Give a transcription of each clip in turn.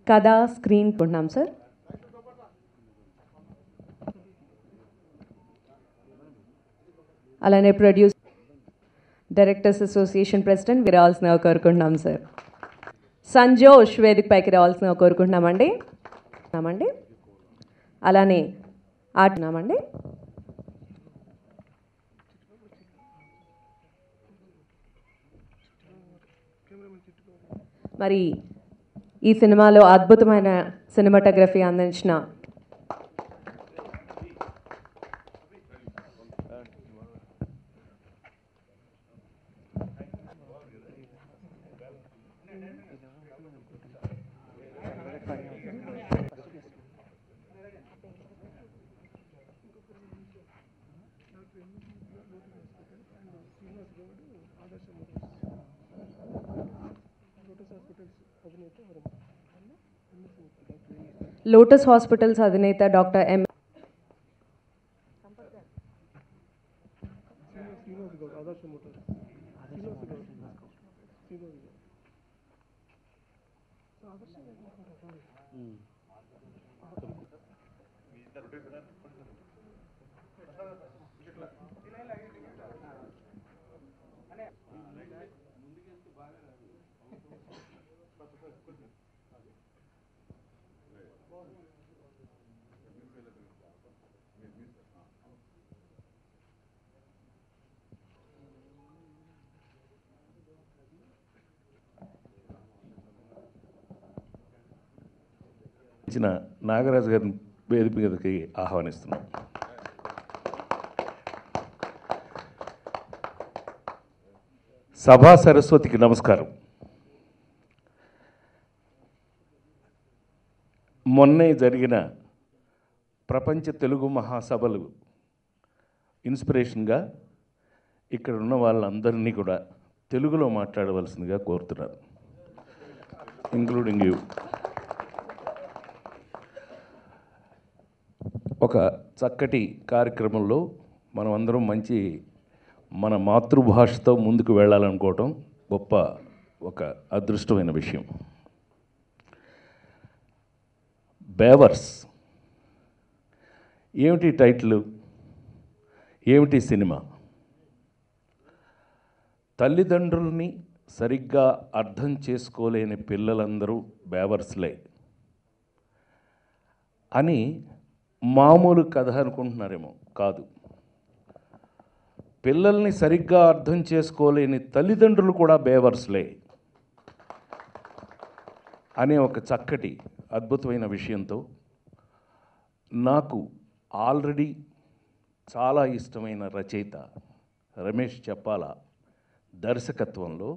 కథ స్క్రీన్ కొంటున్నాం సార్. అలానే ప్రొడ్యూస్ డైరెక్టర్స్ అసోసియేషన్ ప్రెసిడెంట్ రావాల్సిన కోరుకుంటున్నాం సార్. సంజోష్ వేదిక పైకి రావాల్సిన కోరుకుంటున్నామండి. అలానే ఆడుతున్నామండి. మరి ఈ సినిమాలో అద్భుతమైన సినిమాటోగ్రఫీ అందించిన లోటస్ హాస్పిటల్స్ అధినేత డాక్టర్ ఎం. ఇచ్చిన నాగరాజు గారిని వేదిక మీదకి ఆహ్వానిస్తున్నాం. సభా సరస్వతికి నమస్కారం. మొన్నే జరిగిన ప్రపంచ తెలుగు మహాసభలు ఇన్స్పిరేషన్గా ఇక్కడ ఉన్న వాళ్ళందరినీ కూడా తెలుగులో మాట్లాడవలసిందిగా కోరుతున్నారు, ఇంక్లూడింగ్ యూ. ఒక చక్కటి కార్యక్రమంలో మనం అందరం మన మాతృభాషతో ముందుకు వెళ్ళాలనుకోవటం గొప్ప ఒక అదృష్టమైన విషయం. బేవర్స్ ఏమిటి టైటిల్, ఏమిటి సినిమా? తల్లిదండ్రుల్ని సరిగ్గా అర్థం చేసుకోలేని పిల్లలందరూ బేవర్స్లే అని మామూలు కథ అనుకుంటున్నారేమో. కాదు, పిల్లల్ని సరిగ్గా అర్థం చేసుకోలేని తల్లిదండ్రులు కూడా బేవర్స్లే అనే ఒక చక్కటి అద్భుతమైన విషయంతో నాకు ఆల్రెడీ చాలా ఇష్టమైన రచయిత రమేష్ చెప్పాల దర్శకత్వంలో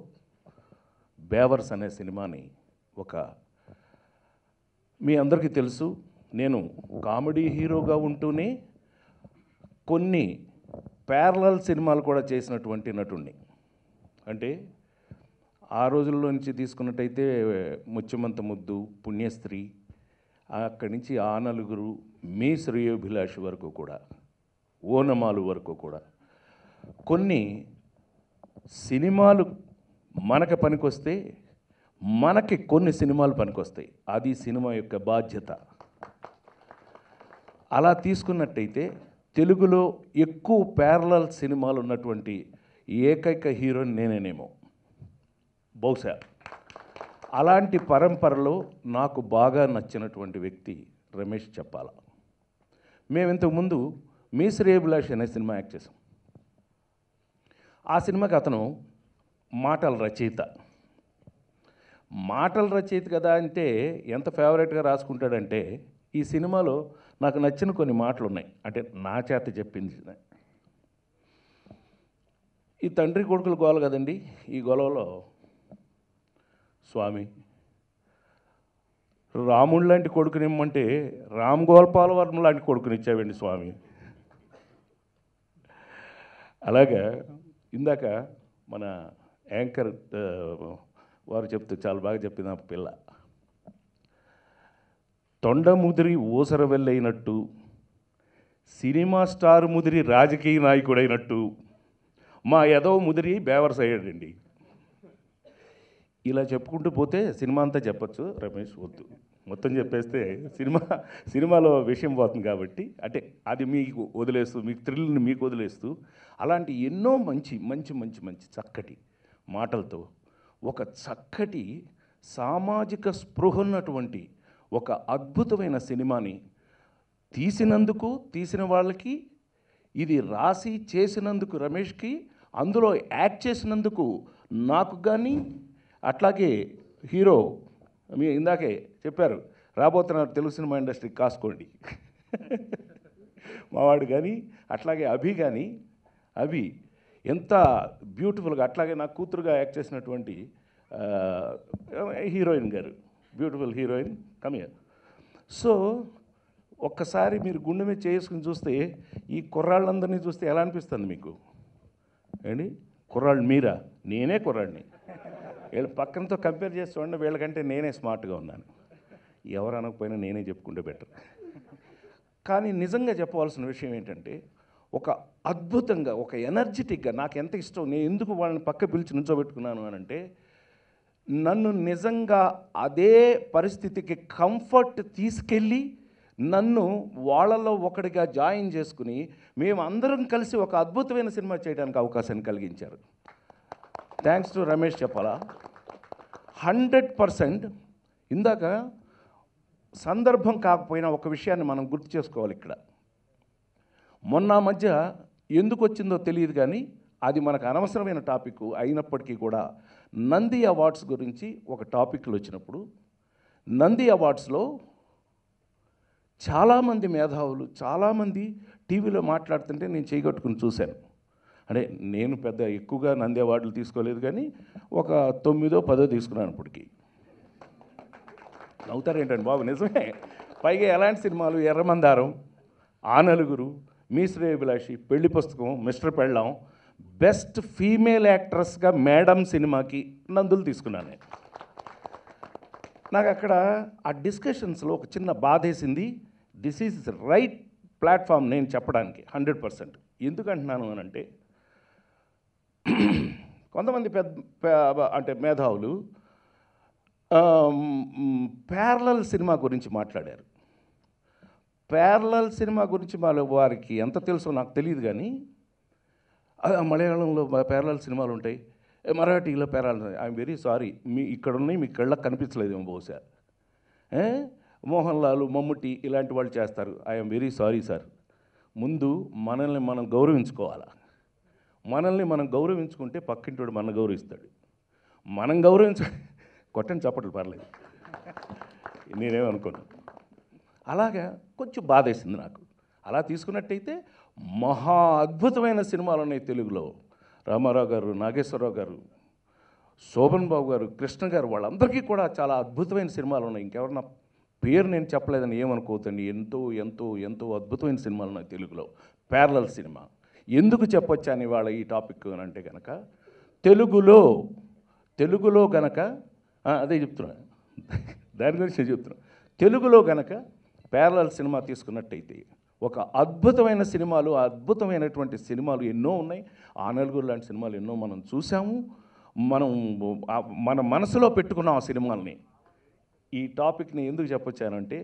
బేవర్స్ అనే సినిమాని మీ అందరికీ తెలుసు, నేను కామెడీ హీరోగా ఉంటూనే కొన్ని ప్యారలల్ సినిమాలు కూడా చేసినటువంటి నటుడిని. అంటే ఆ రోజుల్లో నుంచి తీసుకున్నట్టయితే ముత్యమంత ముద్దు, పుణ్యస్త్రీ, అక్కడి నుంచి ఆ నలుగురు, మీ శ్రేయోభిలాషి వరకు కూడా, ఓనమాలు వరకు కూడా కొన్ని సినిమాలు మనకు పనికొస్తే మనకి కొన్ని సినిమాలు పనికొస్తాయి. అది సినిమా యొక్క బాధ్యత. అలా తీసుకున్నట్టయితే తెలుగులో ఎక్కువ ప్యారలల్ సినిమాలు ఉన్నటువంటి ఏకైక హీరోని నేనేనేమో బహుశా. అలాంటి పరంపరలో నాకు బాగా నచ్చినటువంటి వ్యక్తి రమేష్ చెప్పాల. మేము ఇంతకుముందు మీ శ్రేయోభిలాషి అనే సినిమా యాక్ట్ చేసాం. ఆ సినిమాకి అతను మాటల రచయిత. మాటల రచయిత కదా అంటే ఎంత ఫేవరెట్గా రాసుకుంటాడంటే, ఈ సినిమాలో నాకు నచ్చిన కొన్ని మాటలు ఉన్నాయి, అంటే నా చేత చెప్పింది. ఈ తండ్రి కొడుకులు గోల కదండి, ఈ గొలవలో స్వామి రాముడు లాంటి కొడుకునిమ్మంటే రామ్ గోపాల్ వర్మ లాంటి కొడుకునిచ్చావండి స్వామి. అలాగా ఇందాక మన యాంకర్ వారు చెప్తూ చాలా బాగా చెప్పింది ఆ పిల్ల. తొండ ముదిరి ఊసర వెళ్ళైనట్టు, సినిమా స్టార్ ముదిరి రాజకీయ నాయకుడైనట్టు మా ఎదవ ముదిరి బేవర్స్ అయ్యాడండి. ఇలా చెప్పుకుంటూ పోతే సినిమా అంతా చెప్పచ్చు, రమేష్ వద్దు, మొత్తం చెప్పేస్తే సినిమాలో విషయం పోతుంది కాబట్టి, అంటే అది మీకు వదిలేస్తూ, మీకు థ్రిల్ని మీకు వదిలేస్తూ, అలాంటి ఎన్నో మంచి మంచి మంచి మంచి చక్కటి మాటలతో ఒక చక్కటి సామాజిక స్పృహ ఉన్నటువంటి ఒక అద్భుతమైన సినిమాని తీసినందుకు, తీసిన వాళ్ళకి, ఇది రాసి చేసినందుకు రమేష్కి, అందులో యాక్ట్ చేసినందుకు నాకు కానీ, అట్లాగే హీరో మీ ఇందాకే చెప్పారు రాబోతున్నారు తెలుగు సినిమా ఇండస్ట్రీకి కాసుకోండి మావాడు కానీ, అట్లాగే అభి కానీ, అభి ఎంత బ్యూటిఫుల్గా, అట్లాగే నా కూతురుగా యాక్ట్ చేసినటువంటి హీరోయిన్ గారు, బ్యూటిఫుల్ హీరోయిన్ కమియర్. సో ఒక్కసారి మీరు గుండె మీద చేసుకుని చూస్తే ఈ కుర్రాళ్ళందరినీ చూస్తే ఎలా అనిపిస్తుంది మీకు? ఏంటి కుర్రాళ్ళు మీరా? నేనే కుర్రాడిని. వీళ్ళ పక్కనతో కంపేర్ చేసి చూడండి, వీళ్ళకంటే నేనే స్మార్ట్గా ఉన్నాను. ఎవరు అనకపోయినా నేనే చెప్పుకుంటే బెటర్. కానీ నిజంగా చెప్పవలసిన విషయం ఏంటంటే, ఒక అద్భుతంగా, ఒక ఎనర్జెటిక్గా, నాకు ఎంత ఇష్టం, నేను ఎందుకు వాళ్ళని పక్క పిలిచి నుంచోబెట్టుకున్నాను అని అంటే, నన్ను నిజంగా అదే పరిస్థితికి కంఫర్ట్ తీసుకెళ్ళి నన్ను వాళ్ళలో ఒకటిగా జాయిన్ చేసుకుని మేము అందరం కలిసి ఒక అద్భుతమైన సినిమా చేయడానికి అవకాశాన్ని కలిగించారు. థ్యాంక్స్ టు రమేష్ చెప్పాలా. 100%. ఇందాక సందర్భం కాకపోయినా ఒక విషయాన్ని మనం గుర్తు చేసుకోవాలి ఇక్కడ. మొన్న మధ్య ఎందుకు వచ్చిందో తెలియదు కానీ అది మనకు అనవసరమైన టాపిక్ అయినప్పటికీ కూడా నంది అవార్డ్స్ గురించి ఒక టాపిక్లు వచ్చినప్పుడు, నంది అవార్డ్స్లో చాలామంది మేధావులు, చాలామంది టీవీలో మాట్లాడుతుంటే నేను చేయగట్టుకుని చూశాను. అంటే నేను పెద్ద ఎక్కువగా నంది అవార్డులు తీసుకోలేదు కానీ ఒక 9దో 10దో తీసుకున్నాను ఇప్పటికి. నవ్వుతారేంటండి బాబు, నిజమే. పైగా ఎలాంటి సినిమాలు? ఎర్రమందారం, ఆ నలుగురు, మీ శ్రేయోభిలాషి, పెళ్లి పుస్తకం, మిస్టర్ పెళ్ళాం, బెస్ట్ ఫీమేల్ యాక్ట్రెస్గా మేడం సినిమాకి నందులు తీసుకున్నాను నేను. నాకు అక్కడ ఆ డిస్కషన్స్లో ఒక చిన్న బాధేసింది. దిస్ ఈజ్ రైట్ ప్లాట్ఫామ్ నేను చెప్పడానికి 100%. ఎందుకంటున్నాను అని అంటే, కొంతమంది అంటే మేధావులు ప్యారలల్ సినిమా గురించి మాట్లాడారు. ప్యారలల్ సినిమా గురించి వారికి ఎంత తెలుసో నాకు తెలియదు కానీ, మలయాళంలో ప్యారలల్ సినిమాలు ఉంటాయి, మరాఠీలో ప్యారలల్. ఐఎమ్ వెరీ సారీ, ఇక్కడ ఉన్నాయి మీకు కళ్ళకు కనిపించలేదేమో బహుశా. మోహన్ లాల్, మమ్ముట్టి ఇలాంటి వాళ్ళు చేస్తారు. I'm very sorry sir. ముందు మనల్ని మనం గౌరవించుకోవాలా. మనల్ని మనం గౌరవించుకుంటే పక్కింటోడు మన గౌరవిస్తాడు. మనం కొట్టని చప్పట్లు పర్లేదు, నేనేమనుకోను. అలాగా కొంచెం బాధేసింది నాకు. అలా తీసుకున్నట్టయితే మహా అద్భుతమైన సినిమాలు ఉన్నాయి తెలుగులో. రామారావు గారు, నాగేశ్వరరావు గారు, శోభన్ బాబు గారు, కృష్ణ గారు, వాళ్ళందరికీ కూడా చాలా అద్భుతమైన సినిమాలు ఉన్నాయి. ఇంకెవరన్నా పేరు నేను చెప్పలేదని ఏమనుకోవద్దండి. ఎంతో ఎంతో ఎంతో అద్భుతమైన సినిమాలు ఉన్నాయి తెలుగులో. ప్యారలల్ సినిమా ఎందుకు చెప్పొచ్చాను ఇవాళ ఈ టాపిక్ అని అంటే కనుక, తెలుగులో గనక అదే చెప్తున్నా, దాని గురించి చెప్తున్నా. తెలుగులో గనక ప్యారలల్ సినిమా తీసుకున్నట్టయితే ఒక అద్భుతమైన సినిమాలు, అద్భుతమైనటువంటి సినిమాలు ఎన్నో ఉన్నాయి. ఆ నలుగురు లాంటి సినిమాలు ఎన్నో మనం చూసాము. మన మనసులో పెట్టుకున్నాం ఆ సినిమాల్ని. ఈ టాపిక్ని ఎందుకు చెప్పొచ్చానంటే,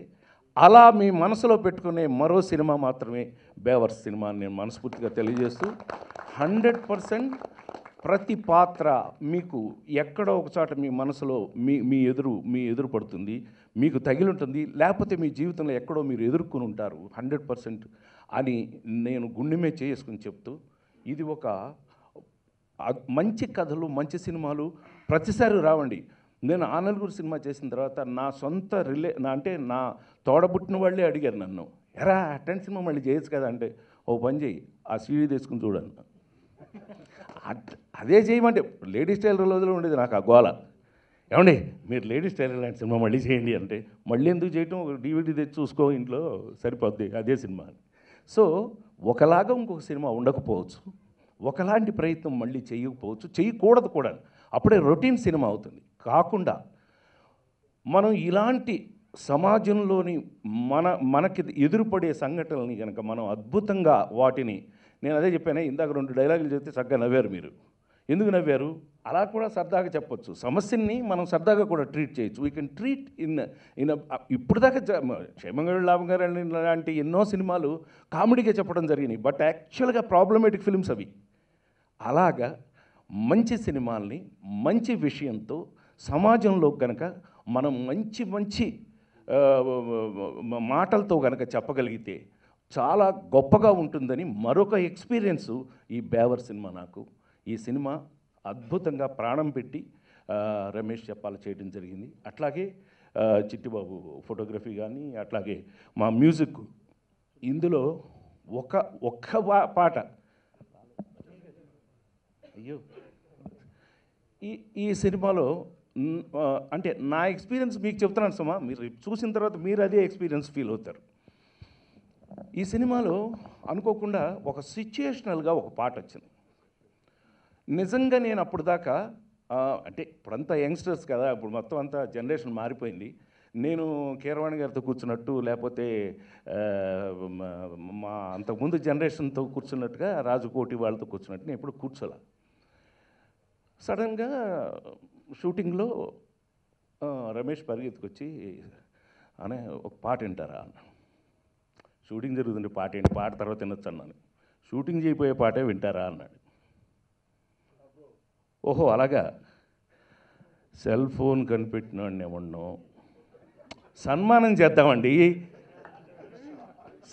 అలా మీ మనసులో పెట్టుకునే మరో సినిమా మాత్రమే బేవర్స్ సినిమా అని నేను మనస్ఫూర్తిగా తెలియజేస్తూ, 100% ప్రతి పాత్ర మీకు ఎక్కడో ఒక చోట మీ మనసులో మీ ఎదురు పడుతుంది, మీకు తగిలింటుంది, లేకపోతే మీ జీవితంలో ఎక్కడో మీరు ఎదుర్కొని ఉంటారు 100% అని నేను గుండె మీద చేసుకుని చెప్తూ, ఇది ఒక మంచి కథలు, మంచి సినిమాలు ప్రతిసారి రావండి. నేను ఆ నలుగురు సినిమా చేసిన తర్వాత నా సొంత నా తోడబుట్టిన వాళ్ళే అడిగారు నన్ను, ఎరా అటెండ్ సినిమా మళ్ళీ చేయొచ్చు కదా అంటే, ఓ పని చేయి, ఆ సీడీ తెచ్చుకుని చూడన్న. అదే చేయమంటే లేడీస్ టైలర్ రోజులో ఉండేది నాకు ఆ గోల. ఏమండి మీరు లేడీస్ టైలర్ లాంటి సినిమా మళ్ళీ చేయండి అంటే, మళ్ళీ ఎందుకు చేయటం, ఒక DVD తెచ్చి చూసుకో ఇంట్లో సరిపోద్ది అదే సినిమా. సో ఒకలాగా ఇంకొక సినిమా ఉండకపోవచ్చు, ఒకలాంటి ప్రయత్నం మళ్ళీ చేయకపోవచ్చు, చేయకూడదు కూడా. అప్పుడే రొటీన్ సినిమా అవుతుంది. కాకుండా మనం ఇలాంటి సమాజంలోని మనకి ఎదురుపడే సంఘటనల్ని కనుక మనం అద్భుతంగా వాటిని, నేను అదే చెప్పానే ఇందాక 2 డైలాగులు చెప్తే చక్కగా నవ్వారు మీరు. ఎందుకు నవ్వారు, అలా కూడా సరదాగా చెప్పొచ్చు. సమస్యని మనం సరదాగా కూడా ట్రీట్ చేయొచ్చు. వీ కెన్ ట్రీట్ ఇన్ ఇప్పుడు దాకా క్షేమంగా లాభం గారు లాంటి ఎన్నో సినిమాలు కామెడీగా చెప్పడం జరిగినాయి. బట్ యాక్చువల్గా ప్రాబ్లమేటిక్ ఫిల్మ్స్ అవి. అలాగా మంచి సినిమాల్ని మంచి విషయంతో సమాజంలో కనుక మనం మంచి మంచి మాటలతో కనుక చెప్పగలిగితే చాలా గొప్పగా ఉంటుందని మరొక ఎక్స్పీరియన్సు ఈ బేవర్ సినిమా నాకు. ఈ సినిమా అద్భుతంగా ప్రాణం పెట్టి రమేష్ చెప్పాలి చేయడం జరిగింది. అట్లాగే చిట్టిబాబు ఫోటోగ్రఫీ కానీ, అట్లాగే మా మ్యూజిక్. ఇందులో ఒక్క పాట, అయ్యో ఈ సినిమాలో అంటే నా ఎక్స్పీరియన్స్ మీకు చెప్తున్నాను సుమా, మీరు చూసిన తర్వాత మీరు అదే ఎక్స్పీరియన్స్ ఫీల్ అవుతారు. ఈ సినిమాలో అనుకోకుండా ఒక సిచ్యుయేషనల్గా ఒక పాట వచ్చింది. నిజంగా నేను అప్పుడు దాకా అంటే ఇప్పుడంతా యంగ్స్టర్స్ కదా, ఇప్పుడు మొత్తం అంతా జనరేషన్ మారిపోయింది. నేను కీరవాణి గారితో కూర్చున్నట్టు, లేకపోతే మా అంతకుముందు జనరేషన్తో కూర్చున్నట్టుగా రాజుకోటి వాళ్ళతో కూర్చున్నట్టు నేను ఎప్పుడు కూర్చోలే. సడన్గా షూటింగ్లో రమేష్ పరిగెత్తుకొచ్చి అనే ఒక పాట వింటారా అన్న. షూటింగ్ జరుగుతుంది, పాట ఏంటి, పాట తర్వాత వినొచ్చు అన్నాను. షూటింగ్ చేయబోయే పాటే వింటారా అన్నాడు. ఓహో అలాగా, సెల్ ఫోన్ కనిపెట్టినాడిని ఏమన్నా సన్మానం చేద్దామండి,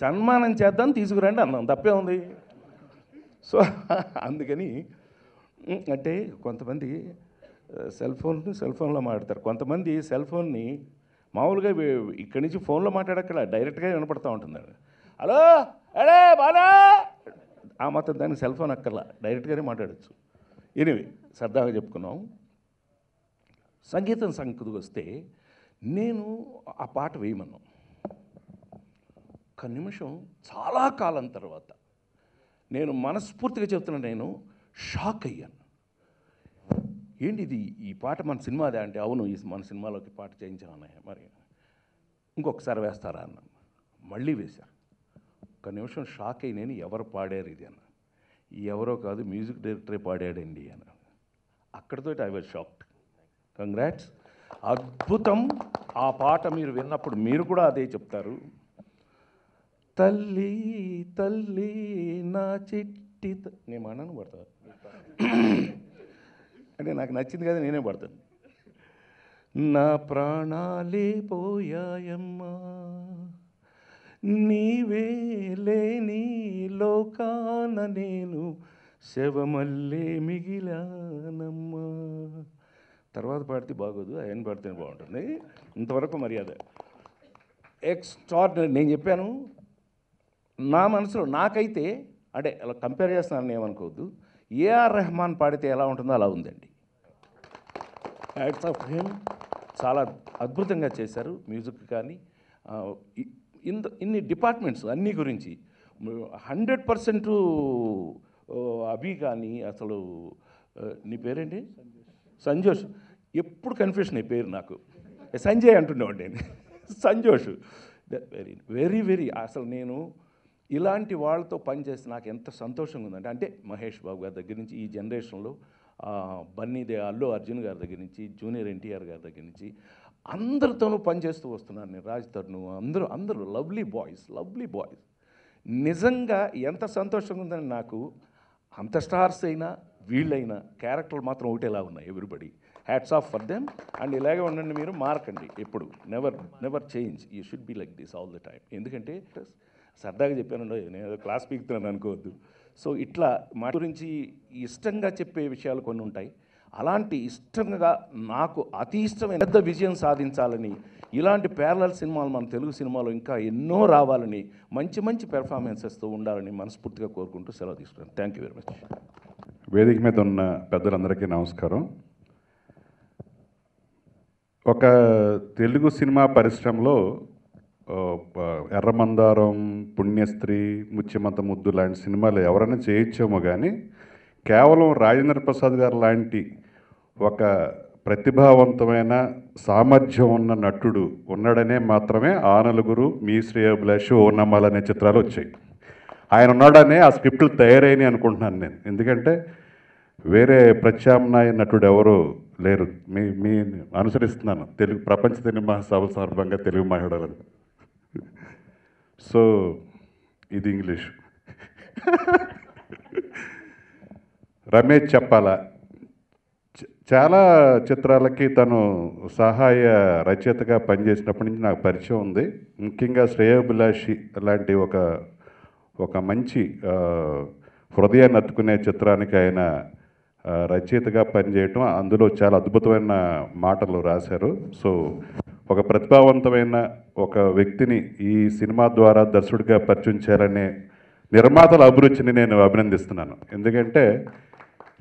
సన్మానం చేద్దాం తీసుకురండి అన్నాం, తప్పే ఉంది. సో అందుకని అంటే కొంతమంది సెల్ ఫోన్లో మాట్లాడతారు, కొంతమంది సెల్ ఫోన్ని మామూలుగా ఇక్కడి నుంచి ఫోన్లో మాట్లాడక్కడ డైరెక్ట్గా వినపడుతూ ఉంటుంది. హలో అడే బాలా, ఆ మాత్రం దానికి సెల్ ఫోన్ అక్కర్లా, డైరెక్ట్గానే మాట్లాడచ్చు. ఎనివే సరదాగా చెప్పుకున్నాం. సంగీతం సంగతికి వస్తే నేను ఆ పాట వేయమన్నాం. ఒక నిమిషం చాలా కాలం తర్వాత నేను మనస్ఫూర్తిగా చెప్తున్నాను, నేను షాక్ అయ్యాను. ఏంటి ఇది, ఈ పాట మన సినిమాదే అంటే, అవును ఈ మన సినిమాలోకి పాట చేయించామన్నాయి, మరి ఇంకొకసారి వేస్తారా అన్నాను. మళ్ళీ వేశారు. ఒక నిమిషం షాక్ అయ్యి నేను, ఎవరు పాడారు ఇది అన్న. ఎవరో కాదు, మ్యూజిక్ డైరెక్టరే పాడాడండి అన్న. అక్కడితో ఐ వాజ్ షాక్డ్. కంగ్రాట్స్, అద్భుతం. ఆ పాట మీరు విన్నప్పుడు మీరు కూడా అదే చెప్తారు. తల్లి తల్లి నా చిట్టి నేను అన్నాను పడతా అంటే నాకు నచ్చింది కదా, నేనే పడతాను. నా ప్రాణాలే పోయాయమ్మా, నీవే లేని లోకాన నేను శవమల్లే మిగిలానమ్మా. తర్వాత పాడితే బాగోదు, ఆయన పాడితేనే బాగుంటుంది. ఇంతవరకు మర్యాద ఎక్స్ట్రాడినరీ. నేను చెప్పాను నా మనసులో, నాకైతే అంటే అలా కంపేర్ చేస్తున్నాను ఏమనుకోవద్దు, ఏఆర్ రెహమాన్ పాడితే ఎలా ఉంటుందో అలా ఉందండి. Hats off him. చాలా అద్భుతంగా చేశారు మ్యూజిక్ కానీ, ఇన్ని డిపార్ట్మెంట్స్ అన్నీ గురించి 100% అభి కానీ. అసలు నీ పేరేంటి? సంజోష్. ఎప్పుడు కన్ఫ్యూషన్ అయ్యి పేరు నాకు, సంజయ్ అంటుండేవాడి నేను. సంజోష్. వెరీ వెరీ వెరీ అసలు నేను ఇలాంటి వాళ్ళతో పనిచేస్తే నాకు ఎంత సంతోషంగా ఉందంటే, అంటే మహేష్ బాబు గారి దగ్గర నుంచి ఈ జనరేషన్లో బన్నీదే, అల్లు అర్జున్ గారి దగ్గర నుంచి, జూనియర్ ఎన్టీఆర్ గారి దగ్గర నుంచి అందరితోనూ పనిచేస్తూ వస్తున్నాను నేను. రాజ్ తరుణ్, అందరూ లవ్లీ బాయ్స్. నిజంగా ఎంత సంతోషంగా ఉందని నాకు. అంత స్టార్స్ అయినా వీళ్ళైనా క్యారెక్టర్లు మాత్రం ఒకటేలా ఉన్నాయి everybody. Hats off for them. And ఇలాగే ఉండండి, మీరు మారకండి ఎప్పుడు. Never change. You should be like this all the time. ఎందుకంటే సరదాగా చెప్పానండి, నేను ఏదో క్లాస్ పీకుతున్నాను అనుకోవద్దు. సో ఇట్లా మా గురించి ఇష్టంగా చెప్పే విషయాలు కొన్ని ఉంటాయి. అలాంటి ఇష్టంగా నాకు అతి ఇష్టమైన పెద్ద విజయం సాధించాలని, ఇలాంటి ప్యారలల్ సినిమాలు మన తెలుగు సినిమాలో ఇంకా ఎన్నో రావాలని, మంచి మంచి పెర్ఫార్మెన్సెస్తో ఉండాలని మనస్ఫూర్తిగా కోరుకుంటూ సెలవు తీసుకున్నాను. Thank you very much. వేదిక మీద ఉన్న పెద్దలందరికీ నమస్కారం. ఒక తెలుగు సినిమా పరిశ్రమలో ఎర్రమందారం, పుణ్యస్త్రీ, ముత్యమంత ముద్దు లాంటి సినిమాలు ఎవరైనా చేయొచ్చేమో కానీ, కేవలం రాజేంద్ర ప్రసాద్ గారు లాంటి ఒక ప్రతిభావంతమైన సామర్థ్యం ఉన్న నటుడు ఉన్నాడనే మాత్రమే ఆ నలుగురు, మీ శ్రేయోభిలాషి, ఓ నమ్మాల్ అనే చిత్రాలు వచ్చాయి. ఆయన ఉన్నాడనే ఆ స్క్రిప్టులు తయారైనాయి అనుకుంటున్నాను నేను. ఎందుకంటే వేరే ప్రత్యామ్నాయ నటుడు ఎవరు లేరు. మీ అనుసరిస్తున్నాను తెలుగు ప్రపంచ సినిమా సభ సందర్భంగా తెలుగు మాట్లాడాలని. సో ఇది ఇంగ్లీష్. రమేష్ చెప్పాలా చాలా చిత్రాలకి తను సహాయ రచయితగా పనిచేసినప్పటి నుంచి నాకు పరిచయం ఉంది. ముఖ్యంగా శ్రేయోభిలాషి లాంటి ఒక మంచి హృదయాన్ని అత్తుకునే చిత్రానికి ఆయన రచయితగా పనిచేయటం, అందులో చాలా అద్భుతమైన మాటలు రాశారు. సో ఒక ప్రతిభావంతమైన ఒక వ్యక్తిని ఈ సినిమా ద్వారా దర్శకుడిగా పరిచయం చేయాలనే నిర్మాతల అభిరుచిని నేను అభినందిస్తున్నాను. ఎందుకంటే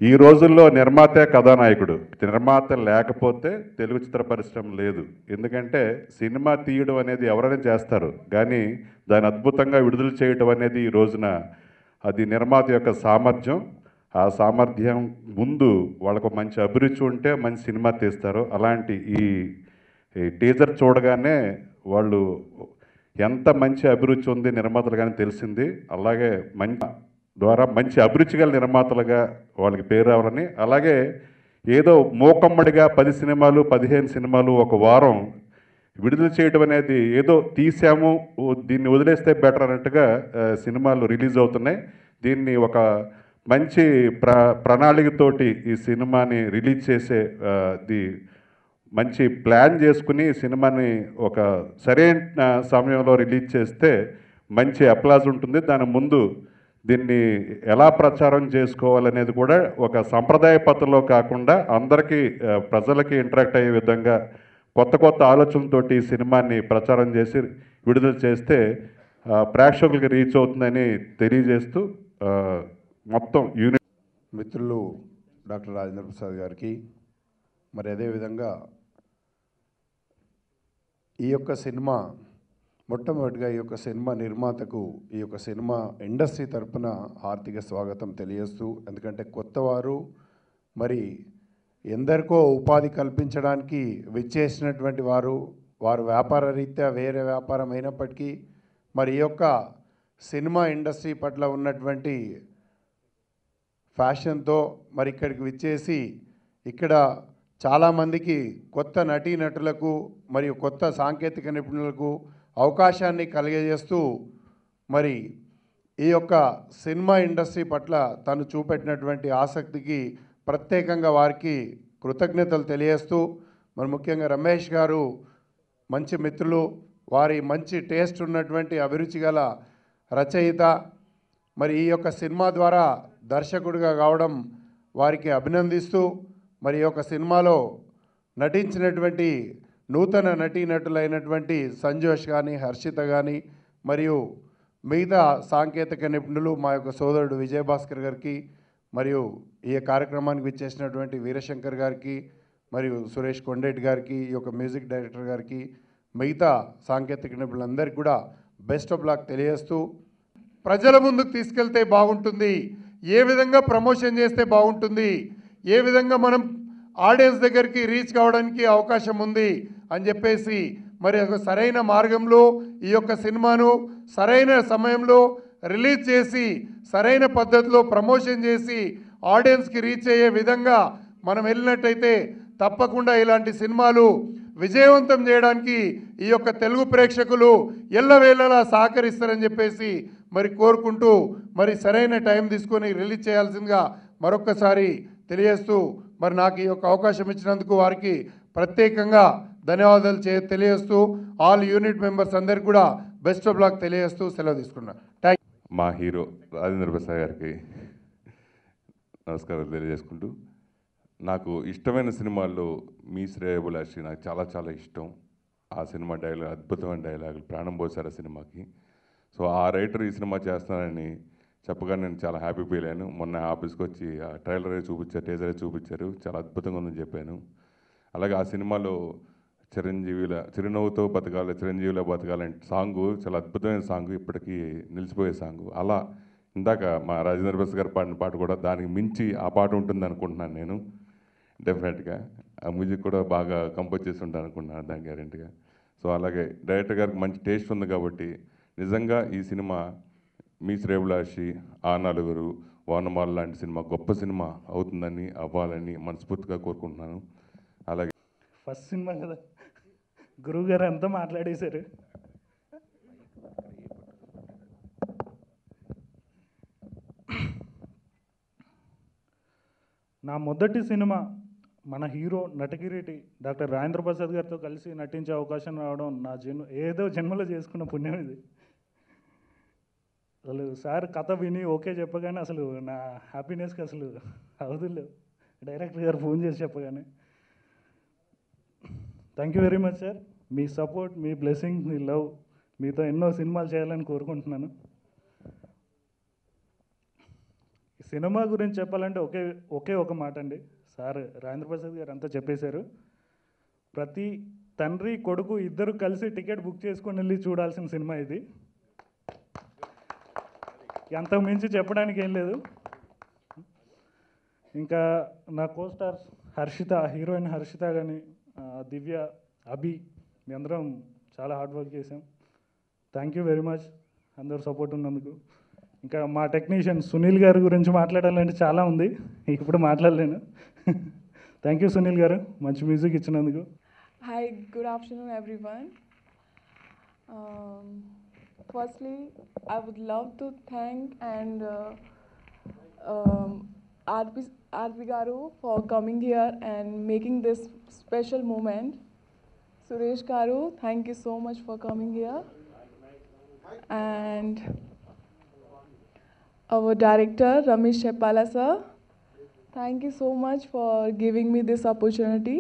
ఈ రోజుల్లో నిర్మాతే కథానాయకుడు. నిర్మాత లేకపోతే తెలుగు చిత్ర పరిశ్రమ లేదు. ఎందుకంటే సినిమా తీయడం అనేది ఎవరైనా చేస్తారు, కానీ దాన్ని అద్భుతంగా విడుదల చేయడం అనేది ఈ రోజున అది నిర్మాత యొక్క సామర్థ్యం. ఆ సామర్థ్యం ముందు వాళ్ళకు మంచి అభిరుచి ఉంటే మంచి సినిమా తీస్తారు. అలాంటి ఈ టీజర్ చూడగానే వాళ్ళు ఎంత మంచి అభిరుచి ఉంది నిర్మాతలు కానీ తెలిసింది. అలాగే ద్వారా మంచి అభిరుచి గల నిర్మాతలుగా వాళ్ళకి పేరు రావాలని, అలాగే ఏదో మూకమ్మడిగా 10 సినిమాలు 15 సినిమాలు ఒక వారం విడుదల చేయడం అనేది ఏదో తీసాము దీన్ని వదిలేస్తే బెటర్ అన్నట్టుగా సినిమాలు రిలీజ్ అవుతున్నాయి. దీన్ని ఒక మంచి ప్రణాళికతోటి ఈ సినిమాని రిలీజ్ చేసే మంచి ప్లాన్ చేసుకుని సినిమాని ఒక సరైన సమయంలో రిలీజ్ చేస్తే మంచి అప్లాజ్ ఉంటుంది. దాని ముందు దీన్ని ఎలా ప్రచారం చేసుకోవాలనేది కూడా ఒక సంప్రదాయ పద్ధతిలో కాకుండా అందరికీ ప్రజలకి ఇంటరాక్ట్ అయ్యే విధంగా కొత్త ఆలోచనలతోటి ఈ సినిమాని ప్రచారం చేసి విడుదల చేస్తే ప్రేక్షకులకి రీచ్ అవుతుందని తెలియజేస్తూ మొత్తం యూనిట్ మిత్రులు డాక్టర్ రాజేంద్ర ప్రసాద్ గారికి, మరి అదేవిధంగా ఈ యొక్క సినిమా మొట్టమొదటిగా ఈ యొక్క సినిమా నిర్మాతకు ఈ యొక్క సినిమా ఇండస్ట్రీ తరపున హార్దిక స్వాగతం తెలియజేస్తూ, ఎందుకంటే కొత్తవారు మరి ఎందరికో ఉపాధి కల్పించడానికి విచ్చేసినటువంటి వారు వ్యాపార రీత్యా వేరే వ్యాపారం అయినప్పటికీ మరి ఈ యొక్క సినిమా ఇండస్ట్రీ పట్ల ఉన్నటువంటి ఫ్యాషన్తో మరి ఇక్కడికి విచ్చేసి ఇక్కడ చాలామందికి కొత్త నటీనటులకు మరియు కొత్త సాంకేతిక నిపుణులకు అవకాశాన్ని కలిగజేస్తూ మరి ఈ యొక్క సినిమా ఇండస్ట్రీ పట్ల తను చూపెట్టినటువంటి ఆసక్తికి ప్రత్యేకంగా వారికి కృతజ్ఞతలు తెలియజేస్తూ, మరి ముఖ్యంగా రమేష్ గారు మంచి మిత్రులు, వారి మంచి టేస్ట్ ఉన్నటువంటి అభిరుచి గల రచయిత. మరి ఈ యొక్క సినిమా ద్వారా దర్శకుడిగా కావడం వారికి అభినందిస్తూ, మరి ఈ యొక్క సినిమాలో నటించినటువంటి నూతన నటీనటులైనటువంటి సంజోష్ కానీ హర్షిత కానీ మరియు మిగతా సాంకేతిక నిపుణులు మా యొక్క సోదరుడు విజయభాస్కర్ గారికి మరియు ఈ కార్యక్రమానికి విచ్చేసినటువంటి వీరశంకర్ గారికి మరియు సురేష్ కొండేటి గారికి, ఈ యొక్క మ్యూజిక్ డైరెక్టర్ గారికి, మిగతా సాంకేతిక నిపుణులందరికీ కూడా బెస్ట్ ఆఫ్ లక్ తెలియజేస్తూ, ప్రజల ముందుకు తీసుకెళ్తే బాగుంటుంది, ఏ విధంగా ప్రమోషన్ చేస్తే బాగుంటుంది, ఏ విధంగా మనం ఆడియన్స్ దగ్గరికి రీచ్ కావడానికి అవకాశం ఉంది అని చెప్పేసి మరి ఒక సరైన మార్గంలో ఈ యొక్క సినిమాను సరైన సమయంలో రిలీజ్ చేసి సరైన పద్ధతిలో ప్రమోషన్ చేసి ఆడియన్స్కి రీచ్ అయ్యే విధంగా మనం వెళ్ళినట్టయితే తప్పకుండా ఇలాంటి సినిమాలు విజయవంతం చేయడానికి ఈ యొక్క తెలుగు ప్రేక్షకులు ఎల్లవేళలా సహకరిస్తారని చెప్పేసి మరి కోరుకుంటూ, మరి సరైన టైం తీసుకొని రిలీజ్ చేయాల్సిందిగా మరొక్కసారి తెలియజేస్తూ, మరి నాకు ఈ యొక్క అవకాశం ఇచ్చినందుకు వారికి ప్రత్యేకంగా ధన్యవాదాలు తెలియజేస్తూ, ఆల్ యూనిట్ మెంబర్స్ అందరికీ కూడా బెస్ట్ ఆఫ్ లక్ తెలియజేస్తూ సెలవు తీసుకున్నా. Thank you. మా హీరో రాజేంద్ర ప్రసాద్ గారికి నమస్కారాలు తెలియజేసుకుంటూ, నాకు ఇష్టమైన సినిమాల్లో మీ శ్రేయోభిలాషి నాకు చాలా చాలా ఇష్టం. ఆ సినిమా డైలాగ్ అద్భుతమైన డైలాగులు, ప్రాణం పోసారు ఆ సినిమాకి. సో ఆ రైటర్ ఈ సినిమా చేస్తున్నానని చెప్పగా నేను చాలా హ్యాపీ ఫీల్ అయ్యాను. మొన్న ఆఫీస్కి వచ్చి ఆ ట్రైలర్ చూపించారు, టీజర్ చూపించారు, చాలా అద్భుతంగా ఉందని చెప్పాను. అలాగే ఆ సినిమాలో చిరునవ్వుతో బతకాలి, చిరంజీవిలో బతకాలంటే సాంగు చాలా అద్భుతమైన సాంగ్, ఇప్పటికీ నిలిచిపోయే సాంగు. అలా ఇందాక మా రాజేంద్ర ప్రసాద్ గారు పాడిన పాట కూడా దానికి మించి ఆ పాట ఉంటుంది అనుకుంటున్నాను నేను. డెఫినెట్గా ఆ మ్యూజిక్ కూడా బాగా కంపోజ్ చేసి ఉంటాను అనుకుంటున్నాను, దాని గ్యారెంటీగా. సో అలాగే డైరెక్టర్ గారికి మంచి టేస్ట్ ఉంది కాబట్టి నిజంగా ఈ సినిమా మీ శ్రేయోభిలాషి, ఆ నలుగురు, వానమాల లాంటి సినిమా గొప్ప సినిమా అవుతుందని, అవ్వాలని మనస్ఫూర్తిగా కోరుకుంటున్నాను. అలాగే ఫస్ట్ సినిమా కదా, గురువుగారు అంతా మాట్లాడేశారు. నా మొదటి సినిమా మన హీరో నటకిరీటి డాక్టర్ రాజేంద్ర ప్రసాద్ గారితో కలిసి నటించే అవకాశం రావడం నా ఏదో జన్మలో చేసుకున్న పుణ్యం ఇది. అసలు సార్ కథ విని ఓకే చెప్పగానే అసలు నా హ్యాపీనెస్కి అసలు అవధులు. డైరెక్టర్ గారు ఫోన్ చేసి చెప్పగానే thank you very much sir. Me support, me blessing, me love, మీతో ఎన్నో సినిమాలు చేయాలని కోరుకుంటున్నాను. ఈ సినిమా గురించి చెప్పాలంటే ఒకే ఒక మాట అండి. సార్ రాజేంద్ర ప్రసాద్ గారు అంతా చెప్పేశారు. ప్రతి తండ్రి కొడుకు ఇద్దరు కలిసి టికెట్ బుక్ చేసుకొని వెళ్ళి చూడాల్సిన సినిమా ఇది. అంతకు మించి చెప్పడానికి ఏం లేదు. ఇంకా నా కోస్టార్స్ హర్షిత, హీరోయిన్ హర్షిత కానీ, దివ్య, అభి, మీ అందరం చాలా హార్డ్ వర్క్ చేసాం. థ్యాంక్ యూ వెరీ మచ్ అందరూ సపోర్ట్ ఉన్నందుకు. ఇంకా మా టెక్నీషియన్ సునీల్ గారి గురించి మాట్లాడాలంటే చాలా ఉంది, ఇప్పుడు మాట్లాడలేను. థ్యాంక్ యూ సునీల్ గారు, మంచి మ్యూజిక్ ఇచ్చినందుకు. Hi, good afternoon, everyone. Firstly, I would love to thank and RP Garu for coming here and making this special moment. Suresh Garu, thank you so much for coming here. And our director, Ramesh Chepala sir, thank you so much for giving me this opportunity.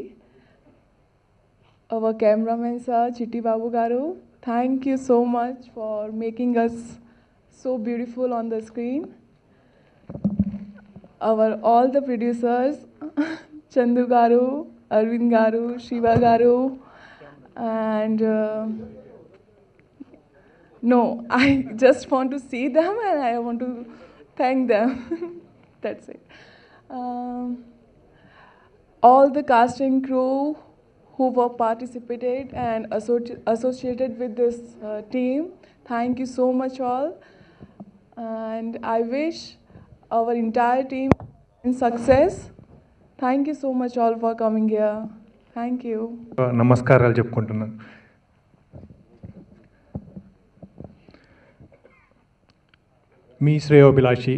Our cameraman sir, Chitti Babu Garu, thank you so much for making us so beautiful on the screen. All the producers, Chandu Garu, Arvind Garu, Shiva Garu, and no, I just want to see them and I want to thank them. That's it. All the casting crew who were participated and associated with this team, thank you so much all. And I wish our entire team success. Thank you so much all for coming here. Thank you. నమస్కారాలు చెప్పుకుంటున్నాను. మీ శ్రేయోభిలాషి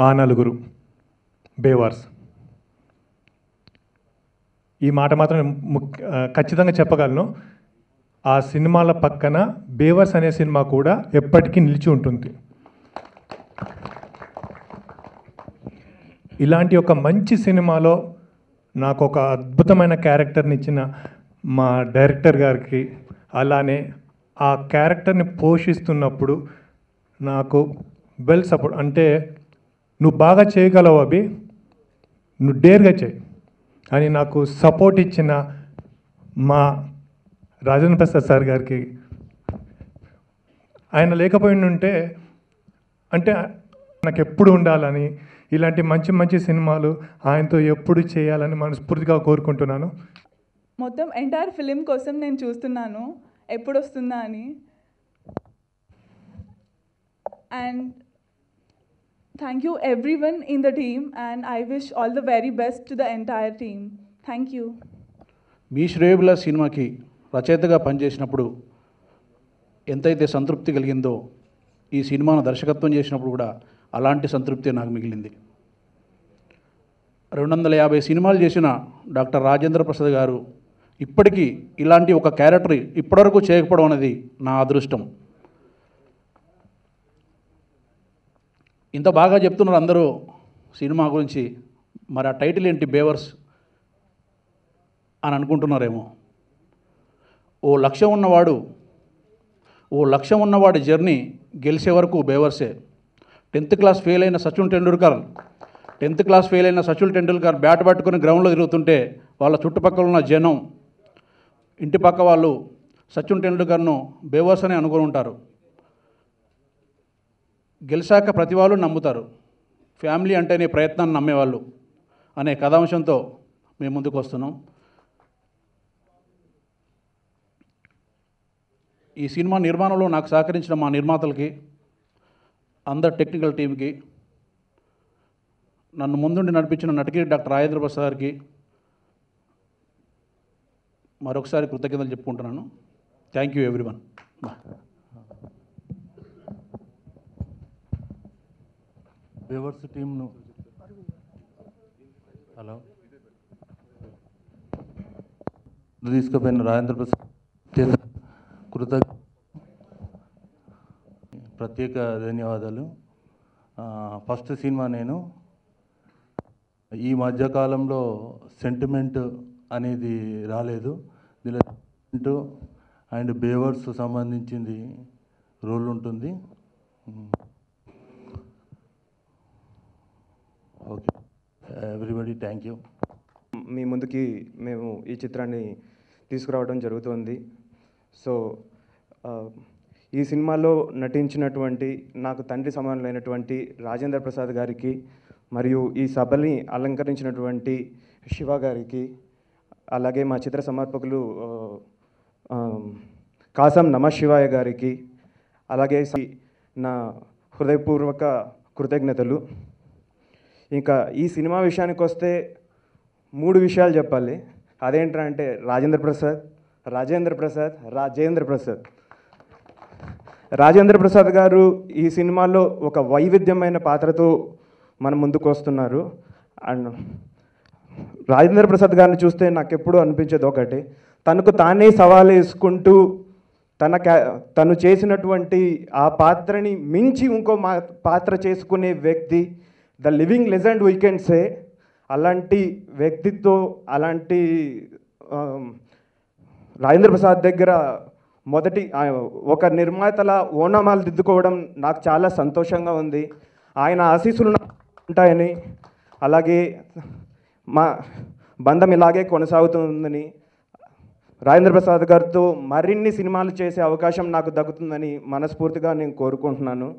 ఆ నలుగురు బేవార్స్. ఈ మాట మాత్రం ఖచ్చితంగా చెప్పగలను. ఆ సినిమాల పక్కన బేవర్స్ అనే సినిమా కూడా ఎప్పటికీ నిలిచి ఉంటుంది. ఇలాంటి ఒక మంచి సినిమాలో నాకు ఒక అద్భుతమైన క్యారెక్టర్ని ఇచ్చిన మా డైరెక్టర్ గారికి, అలానే ఆ క్యారెక్టర్ని పోషిస్తున్నప్పుడు నాకు వెల్ సపోర్ట్, అంటే నువ్వు బాగా చేయగలవు అభి, నువ్వు డేర్గా చేయి అని నాకు సపోర్ట్ ఇచ్చిన మా రాజేంద్ర ప్రసాద్ సార్ గారికి, ఆయన లేకపోయి ఉంటే అంటే నాకు ఎప్పుడు ఉండాలని, ఇలాంటి మంచి మంచి సినిమాలు ఆయనతో ఎప్పుడు చేయాలని మనస్ఫూర్తిగా కోరుకుంటున్నాను. మొత్తం ఎంటైర్ ఫిలిం కోసం నేను చూస్తున్నాను ఎప్పుడు వస్తుందా అని. And thank you everyone in the team and I wish all the very best to the entire team. Thank you. మీ శ్రేయోభిలాష్ సినిమాకి రచయితగా పనిచేసినప్పుడు ఎంతైతే సంతృప్తి కలిగిందో, ఈ సినిమాను దర్శకత్వం చేసినప్పుడు కూడా అలాంటి సంతృప్తి నాకు మిగిలింది. 250 సినిమాలు చేసిన డాక్టర్ రాజేంద్ర ప్రసాద్ గారు ఇప్పటికీ ఇలాంటి ఒక క్యారెక్టర్ ఇప్పటివరకు చేయకపోవడం అనేది నా అదృష్టం. ఇంత బాగా చెప్తున్నారు అందరూ సినిమా గురించి, మరి ఆ టైటిల్ ఏంటి బేవర్స్ అని అనుకుంటున్నారేమో. ఓ లక్ష్యం ఉన్నవాడి జర్నీ గెలిచే వరకు బేవర్సే. 10th క్లాస్ ఫెయిల్ అయిన సచిన్ టెండూల్కర్ బ్యాట్ పట్టుకుని గ్రౌండ్లో తిరుగుతుంటే వాళ్ళ చుట్టుపక్కల ఉన్న జనం, ఇంటి పక్క వాళ్ళు సచిన్ టెండూల్కర్ను బేవర్స్ అని అనుకుని ఉంటారు. గెలిచాక ప్రతి వాళ్ళు నమ్ముతారు, ఫ్యామిలీ అంటేనే ప్రయత్నాన్ని నమ్మేవాళ్ళు అనే కథాంశంతో మేము ముందుకు వస్తున్నాం. ఈ సినిమా నిర్మాణంలో నాకు సహకరించిన మా నిర్మాతలకి, అందరు టెక్నికల్ టీంకి, నన్ను ముందుండి నడిపించిన నటికి డాక్టర్ రాజేంద్ర ప్రసాద్ గారికి మరొకసారి కృతజ్ఞతలు చెప్పుకుంటున్నాను. Thank you everyone. వేవర్స్ టీంను హలో తీసుకుపోయిన రాజేంద్ర ప్రసాద్ ప్రత్యేక ధన్యవాదాలు. ఫస్ట్ సినిమా నేను ఈ మధ్యకాలంలో సెంటిమెంట్ అనేది రాలేదు. దీనిలో అండ్ బేవర్స్ సంబంధించింది రోల్ ఉంటుంది. Okay everybody, thank you. మీ ముందుకి మేము ఈ చిత్రాన్ని తీసుకురావడం జరుగుతుంది. సో ఈ సినిమాలో నటించినటువంటి నాకు తండ్రి సమానులైనటువంటి రాజేంద్ర ప్రసాద్ గారికి మరియు ఈ సభని అలంకరించినటువంటి శివ గారికి, అలాగే మా చిత్ర సమర్పకులు కాసం నమశివాయ గారికి, అలాగే నా హృదయపూర్వక కృతజ్ఞతలు. ఇంకా ఈ సినిమా విషయానికి వస్తే 3 విషయాలు చెప్పాలి. అదేంటంటే రాజేంద్ర ప్రసాద్, రాజేంద్ర ప్రసాద్, రాజేంద్ర ప్రసాద్. రాజేంద్ర ప్రసాద్ గారు ఈ సినిమాలో ఒక వైవిధ్యమైన పాత్రతో మన ముందుకు వస్తున్నారు. అండ్ రాజేంద్ర ప్రసాద్ గారిని చూస్తే నాకు ఎప్పుడూ అనిపించేది ఒకటి, తనకు తానే సవాలు వేసుకుంటూ తను చేసినటువంటి ఆ పాత్రని మించి ఇంకో పాత్ర చేసుకునే వ్యక్తి, the living legend we can say. అలాంటి వ్యక్తితో అలాంటి రాజేంద్ర ప్రసాద్ దగ్గర మొదటి ఒక నిర్మాతల ఓనమాలు దిద్దుకోవడం నాకు చాలా సంతోషంగా ఉంది. ఆయన ఆశీస్సులు ఉంటాయని, అలాగే మా బంధం ఇలాగే కొనసాగుతుందని, రాజేంద్ర ప్రసాద్ గారితో మరిన్ని సినిమాలు చేసే అవకాశం నాకు దక్కుతుందని మనస్ఫూర్తిగా నేను కోరుకుంటున్నాను.